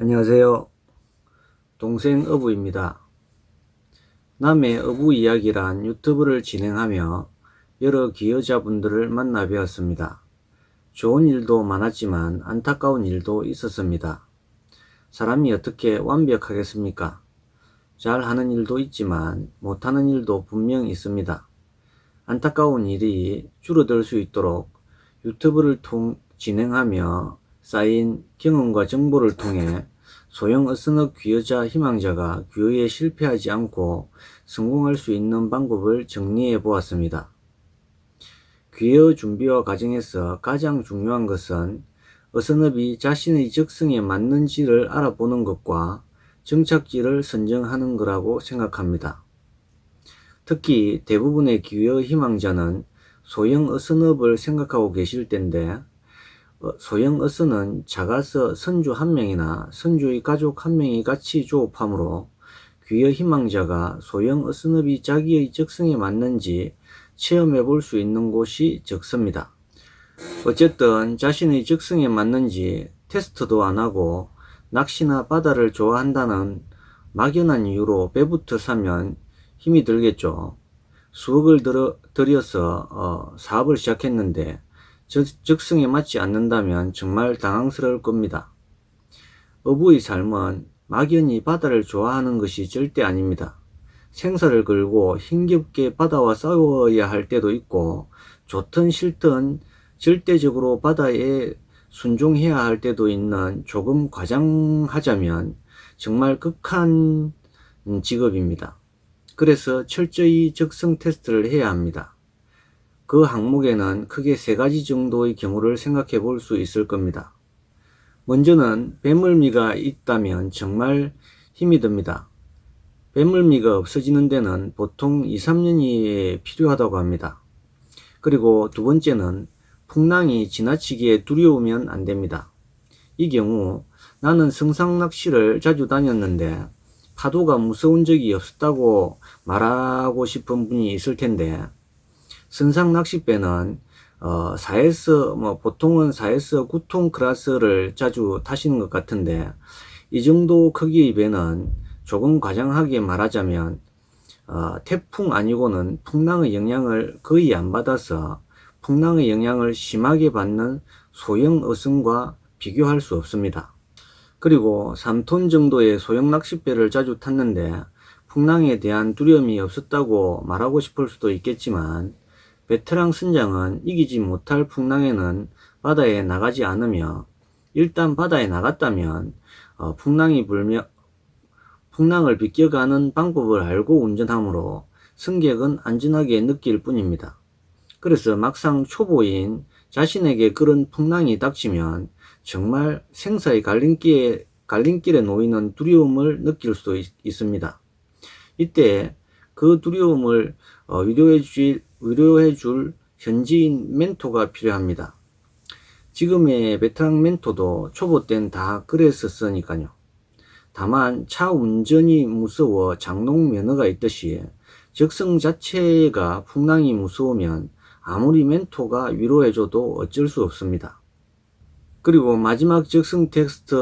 안녕하세요. 동생 어부입니다. 남의 어부 이야기란 유튜브를 진행하며 여러 기여자분들을 만나 뵈었습니다. 좋은 일도 많았지만 안타까운 일도 있었습니다. 사람이 어떻게 완벽하겠습니까? 잘하는 일도 있지만 못하는 일도 분명 있습니다. 안타까운 일이 줄어들 수 있도록 유튜브를 진행하며 쌓인 경험과 정보를 통해 소형 어스너 귀여자 희망자가 귀여에 실패하지 않고 성공할 수 있는 방법을 정리해 보았습니다. 귀여 준비와 과정에서 가장 중요한 것은 어선업이 자신의 적성에 맞는지를 알아보는 것과 정착지를 선정하는 거라고 생각합니다. 특히 대부분의 귀여 희망자는 소형 어선업을 생각하고 계실 텐데, 소형 어선은 작아서 선주 한 명이나 선주의 가족 한 명이 같이 조업하므로 귀여 희망자가 소형 어선업이 자기의 적성에 맞는지 체험해 볼 수 있는 곳이 적습니다. 어쨌든 자신의 적성에 맞는지 테스트도 안 하고 낚시나 바다를 좋아한다는 막연한 이유로 배부터 사면 힘이 들겠죠. 수억을 들여서 사업을 시작했는데 적성에 맞지 않는다면 정말 당황스러울 겁니다. 어부의 삶은 막연히 바다를 좋아하는 것이 절대 아닙니다. 생사를 걸고 힘겹게 바다와 싸워야 할 때도 있고, 좋든 싫든 절대적으로 바다에 순종해야 할 때도 있는, 조금 과장하자면 정말 극한 직업입니다. 그래서 철저히 적성 테스트를 해야 합니다. 그 항목에는 크게 세 가지 정도의 경우를 생각해 볼 수 있을 겁니다. 먼저는 배멀미가 있다면 정말 힘이 듭니다. 배멀미가 없어지는 데는 보통 2~3년이 필요하다고 합니다. 그리고 두 번째는 풍랑이 지나치게 두려우면 안 됩니다. 이 경우 나는 성상 낚시를 자주 다녔는데 파도가 무서운 적이 없었다고 말하고 싶은 분이 있을 텐데, 선상 낚싯배는 4에서 보통은 4에서 9톤 클래스를 자주 타시는 것 같은데, 이 정도 크기의 배는 조금 과장하게 말하자면 태풍 아니고는 풍랑의 영향을 거의 안 받아서 풍랑의 영향을 심하게 받는 소형 어선과 비교할 수 없습니다. 그리고 3톤 정도의 소형 낚싯배를 자주 탔는데 풍랑에 대한 두려움이 없었다고 말하고 싶을 수도 있겠지만, 베테랑 선장은 이기지 못할 풍랑에는 바다에 나가지 않으며, 일단 바다에 나갔다면 풍랑을 비껴가는 방법을 알고 운전하므로 승객은 안전하게 느낄 뿐입니다. 그래서 막상 초보인 자신에게 그런 풍랑이 닥치면 정말 생사의 갈림길에 놓이는 두려움을 느낄 수도 있습니다. 이때 그 두려움을 위로해 줄 현지인 멘토가 필요합니다. 지금의 베테랑 멘토도 초보 땐 다 그랬었으니까요. 다만 차 운전이 무서워 장롱 면허가 있듯이 적성 자체가 풍랑이 무서우면 아무리 멘토가 위로해줘도 어쩔 수 없습니다. 그리고 마지막 적성 테스트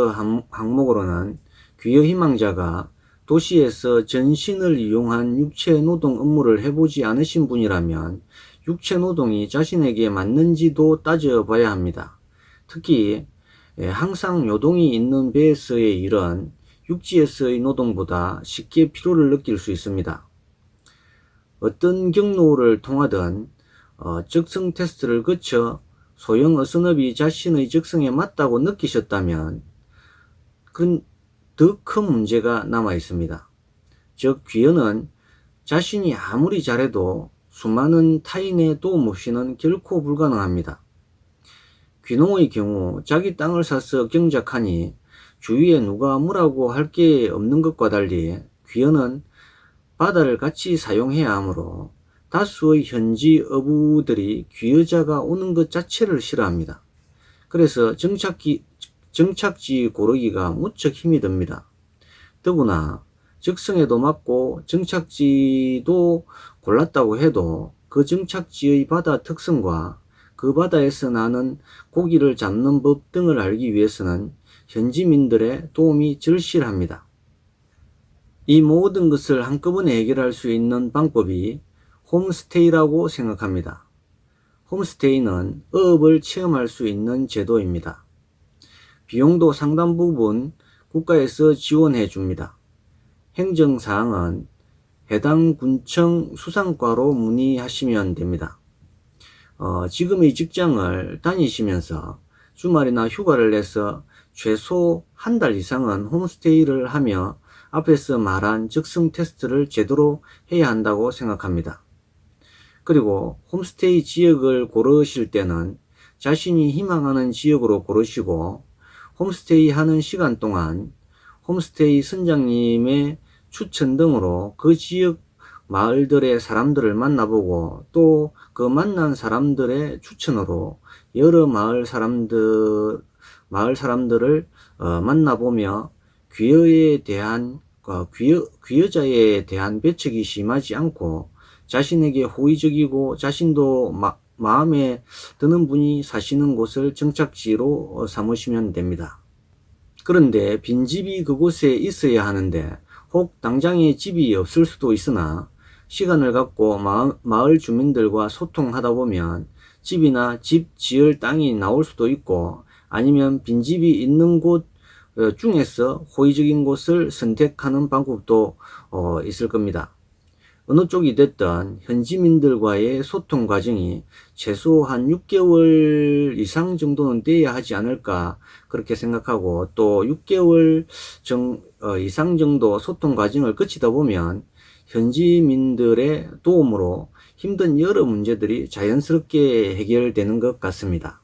항목으로는 귀여 희망자가 도시에서 전신을 이용한 육체 노동 업무를 해보지 않으신 분이라면 육체 노동이 자신에게 맞는지도 따져봐야 합니다. 특히 항상 요동이 있는 배에서의 일은 육지에서의 노동보다 쉽게 피로를 느낄 수 있습니다. 어떤 경로를 통하든 적성 테스트를 거쳐 소형 어선업이 자신의 적성에 맞다고 느끼셨다면 그건 더 큰 문제가 남아 있습니다. 즉 귀여는 자신이 아무리 잘해도 수많은 타인의 도움 없이는 결코 불가능합니다. 귀농의 경우 자기 땅을 사서 경작하니 주위에 누가 뭐라고 할 게 없는 것과 달리 귀여는 바다를 같이 사용해야 하므로 다수의 현지 어부들이 귀여자가 오는 것 자체를 싫어합니다. 그래서 정착지 고르기가 무척 힘이 듭니다. 더구나 적성에도 맞고 정착지도 골랐다고 해도 그 정착지의 바다 특성과 그 바다에서 나는 고기를 잡는 법 등을 알기 위해서는 현지민들의 도움이 절실합니다. 이 모든 것을 한꺼번에 해결할 수 있는 방법이 홈스테이라고 생각합니다. 홈스테이는 어업을 체험할 수 있는 제도입니다. 비용도 상당 부분 국가에서 지원해 줍니다. 행정사항은 해당 군청 수상과로 문의하시면 됩니다. 지금의 직장을 다니시면서 주말이나 휴가를 내서 최소 한 달 이상은 홈스테이를 하며 앞에서 말한 적성 테스트를 제대로 해야 한다고 생각합니다. 그리고 홈스테이 지역을 고르실 때는 자신이 희망하는 지역으로 고르시고 홈스테이 하는 시간 동안 홈스테이 선장님의 추천 등으로 그 지역 마을들의 사람들을 만나보고 또 그 만난 사람들의 추천으로 여러 마을 사람들을 만나보며 귀여자에 대한 배척이 심하지 않고 자신에게 호의적이고 자신도 마음에 드는 분이 사시는 곳을 정착지로 삼으시면 됩니다. 그런데 빈집이 그곳에 있어야 하는데 혹 당장에 집이 없을 수도 있으나 시간을 갖고 마을 주민들과 소통하다 보면 집이나 집 지을 땅이 나올 수도 있고 아니면 빈집이 있는 곳 중에서 호의적인 곳을 선택하는 방법도 있을 겁니다. 어느 쪽이 됐든 현지민들과의 소통 과정이 최소 한 6개월 이상 정도는 돼야 하지 않을까 그렇게 생각하고 또 6개월 이상 정도 소통 과정을 거치다 보면 현지민들의 도움으로 힘든 여러 문제들이 자연스럽게 해결되는 것 같습니다.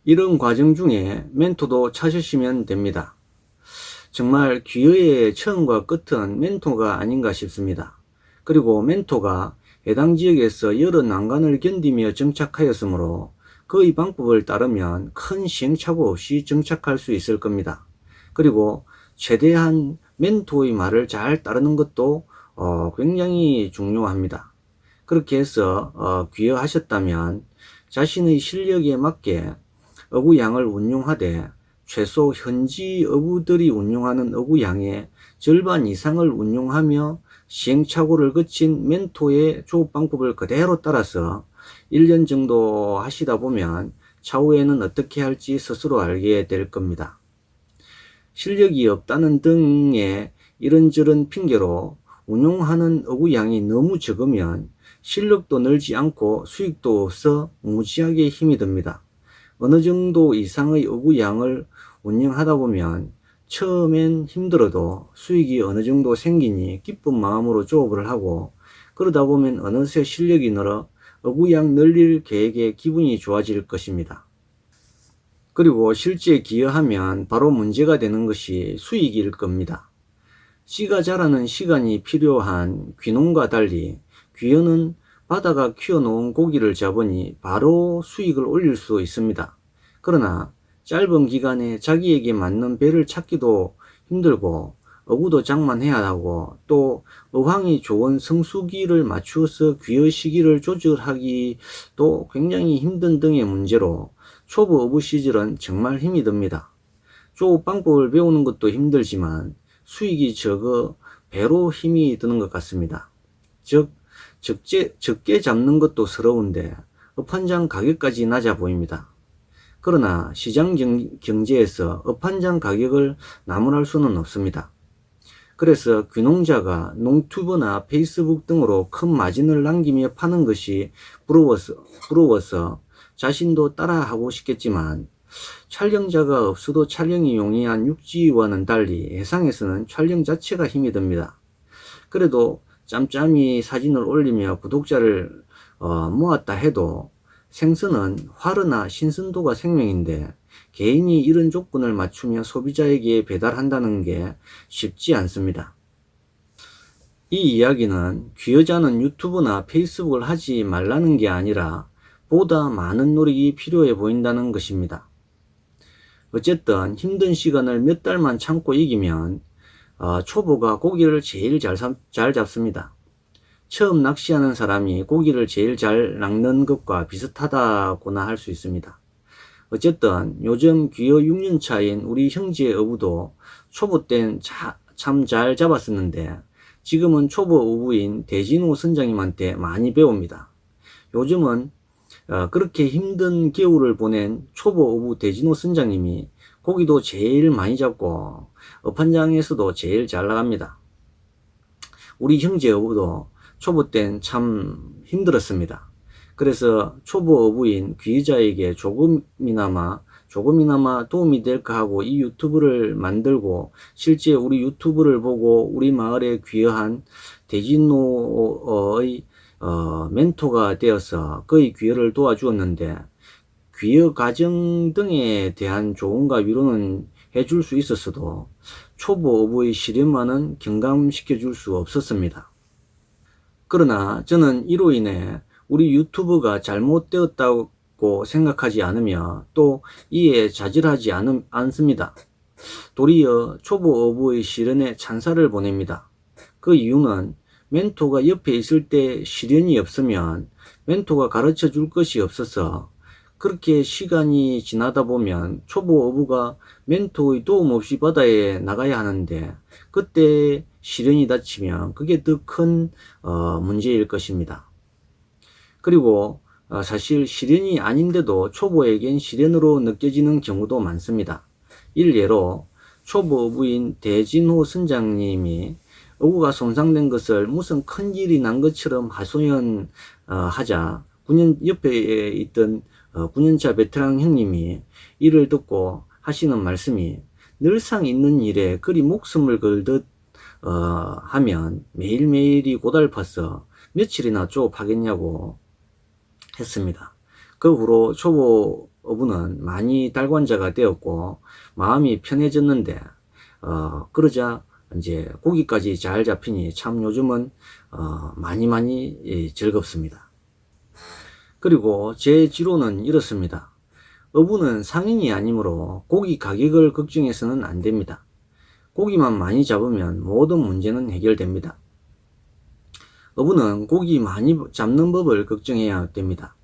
이런 과정 중에 멘토도 찾으시면 됩니다. 정말 귀여의 처음과 끝은 멘토가 아닌가 싶습니다. 그리고 멘토가 해당 지역에서 여러 난관을 견디며 정착하였으므로 그의 방법을 따르면 큰 시행착오 없이 정착할 수 있을 겁니다. 그리고 최대한 멘토의 말을 잘 따르는 것도 굉장히 중요합니다. 그렇게 해서 귀여하셨다면 자신의 실력에 맞게 어구양을 운용하되 최소 현지 어부들이 운용하는 어구양의 절반 이상을 운용하며 시행착오를 거친 멘토의 조업방법을 그대로 따라서 1년 정도 하시다 보면 차후에는 어떻게 할지 스스로 알게 될 겁니다. 실력이 없다는 등의 이런저런 핑계로 운용하는 어구양이 너무 적으면 실력도 늘지 않고 수익도 없어 무지하게 힘이 듭니다. 어느 정도 이상의 어구양을 운영하다 보면 처음엔 힘들어도 수익이 어느 정도 생기니 기쁜 마음으로 조업을 하고 그러다 보면 어느새 실력이 늘어 어구양 늘릴 계획에 기분이 좋아질 것입니다. 그리고 실제 기여하면 바로 문제가 되는 것이 수익일 겁니다. 씨가 자라는 시간이 필요한 귀농과 달리 귀어는 바다가 키워놓은 고기를 잡으니 바로 수익을 올릴 수 있습니다. 그러나 짧은 기간에 자기에게 맞는 배를 찾기도 힘들고 어구도 장만해야 하고 또 어황이 좋은 성수기를 맞추어서 귀어 시기를 조절하기도 굉장히 힘든 등의 문제로 초보 어부 시절은 정말 힘이 듭니다. 조업 방법을 배우는 것도 힘들지만 수익이 적어 배로 힘이 드는 것 같습니다. 즉 적게 잡는 것도 서러운데 업한장 가격까지 낮아 보입니다. 그러나 시장 경제에서 업한장 가격을 나무랄 수는 없습니다. 그래서 귀농자가 농튜브나 페이스북 등으로 큰 마진을 남기며 파는 것이 부러워서 자신도 따라하고 싶겠지만 촬영자가 없어도 촬영이 용이한 육지와는 달리 해상에서는 촬영 자체가 힘이 듭니다. 그래도 짬짬이 사진을 올리며 구독자를 모았다 해도 생선은 활어나 신선도가 생명인데 개인이 이런 조건을 맞추며 소비자에게 배달한다는 게 쉽지 않습니다. 이 이야기는 귀여자는 유튜브나 페이스북을 하지 말라는 게 아니라 보다 많은 노력이 필요해 보인다는 것입니다. 어쨌든 힘든 시간을 몇 달만 참고 이기면 초보가 고기를 제일 잘 잡습니다. 처음 낚시하는 사람이 고기를 제일 잘 낚는 것과 비슷하다고나 할 수 있습니다. 어쨌든 요즘 귀여 6년 차인 우리 형제 어부도 초보 땐 참 잘 잡았었는데 지금은 초보 어부인 대진호 선장님한테 많이 배웁니다. 요즘은 그렇게 힘든 겨울을 보낸 초보 어부 대진호 선장님이 고기도 제일 많이 잡고 어판장에서도 제일 잘 나갑니다. 우리 형제 어부도 초보 땐 참 힘들었습니다. 그래서 초보 어부인 귀의자에게 조금이나마 도움이 될까 하고 이 유튜브를 만들고 실제 우리 유튜브를 보고 우리 마을에 귀여한 대진호의 멘토가 되어서 그의 귀여를 도와주었는데 귀여 과정 등에 대한 조언과 위로는 해줄 수 있었어도 초보 어부의 시련만은 경감시켜 줄 수 없었습니다. 그러나 저는 이로 인해 우리 유튜브가 잘못되었다고 생각하지 않으며 또 이에 좌절하지 않습니다. 도리어 초보 어부의 시련에 찬사를 보냅니다. 그 이유는 멘토가 옆에 있을 때 시련이 없으면 멘토가 가르쳐 줄 것이 없어서 그렇게 시간이 지나다 보면 초보 어부가 멘토의 도움 없이 바다에 나가야 하는데 그때 시련이 닥치면 그게 더 큰 문제일 것입니다. 그리고 사실 시련이 아닌데도 초보에겐 시련으로 느껴지는 경우도 많습니다. 일례로 초보 어부인 대진호 선장님이 어부가 손상된 것을 무슨 큰일이 난 것처럼 하소연하자 9년 옆에 있던 9년차 베테랑 형님이 이를 듣고 하시는 말씀이 늘상 있는 일에 그리 목숨을 걸듯 하면 매일매일이 고달파서 며칠이나 조업하겠냐고 했습니다. 그 후로 초보 어부는 많이 달관자가 되었고 마음이 편해졌는데 그러자 이제 고기까지 잘 잡히니 참 요즘은 많이 즐겁습니다. 그리고 제 지로는 이렇습니다. 어부는 상인이 아니므로 고기 가격을 걱정해서는 안 됩니다. 고기만 많이 잡으면 모든 문제는 해결됩니다. 어부는 고기 많이 잡는 법을 걱정해야 됩니다.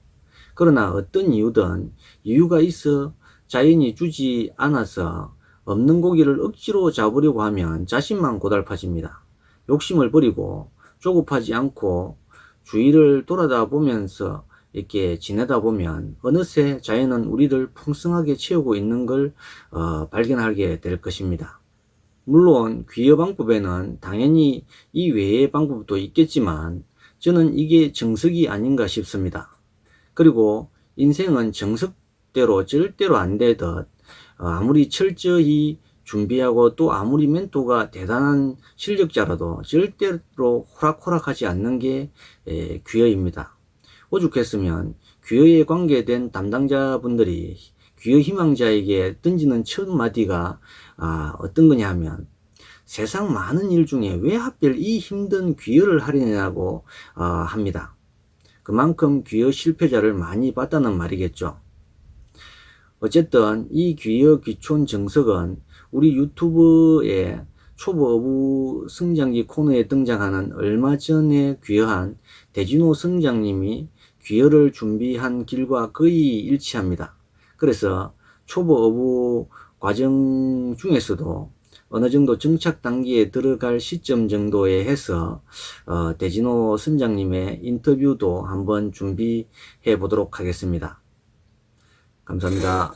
그러나 어떤 이유가 있어 자연이 주지 않아서 없는 고기를 억지로 잡으려고 하면 자신만 고달파집니다. 욕심을 버리고 조급하지 않고 주위를 돌아다 보면서 이렇게 지내다 보면 어느새 자연은 우리를 풍성하게 채우고 있는 걸 발견하게 될 것입니다. 물론 귀여 방법에는 당연히 이 외의 방법도 있겠지만 저는 이게 정석이 아닌가 싶습니다. 그리고 인생은 정석대로 절대로 안 되듯 아무리 철저히 준비하고 또 아무리 멘토가 대단한 실력자라도 절대로 호락호락하지 않는 게 귀여입니다. 오죽했으면 귀여에 관계된 담당자분들이 귀여 희망자에게 던지는 첫 마디가 어떤 거냐 하면 세상 많은 일 중에 왜 하필 이 힘든 귀여를 하려냐고 합니다. 그만큼 귀여 실패자를 많이 봤다는 말이겠죠. 어쨌든 이 귀여 귀촌 정석은 우리 유튜브에 초보 어부 성장기 코너에 등장하는 얼마 전에 귀여한 대진호 성장님이 귀여를 준비한 길과 거의 일치합니다. 그래서 초보 어부 과정 중에서도 어느 정도 정착 단계에 들어갈 시점 정도에 해서 대진호 선장님의 인터뷰도 한번 준비해 보도록 하겠습니다. 감사합니다.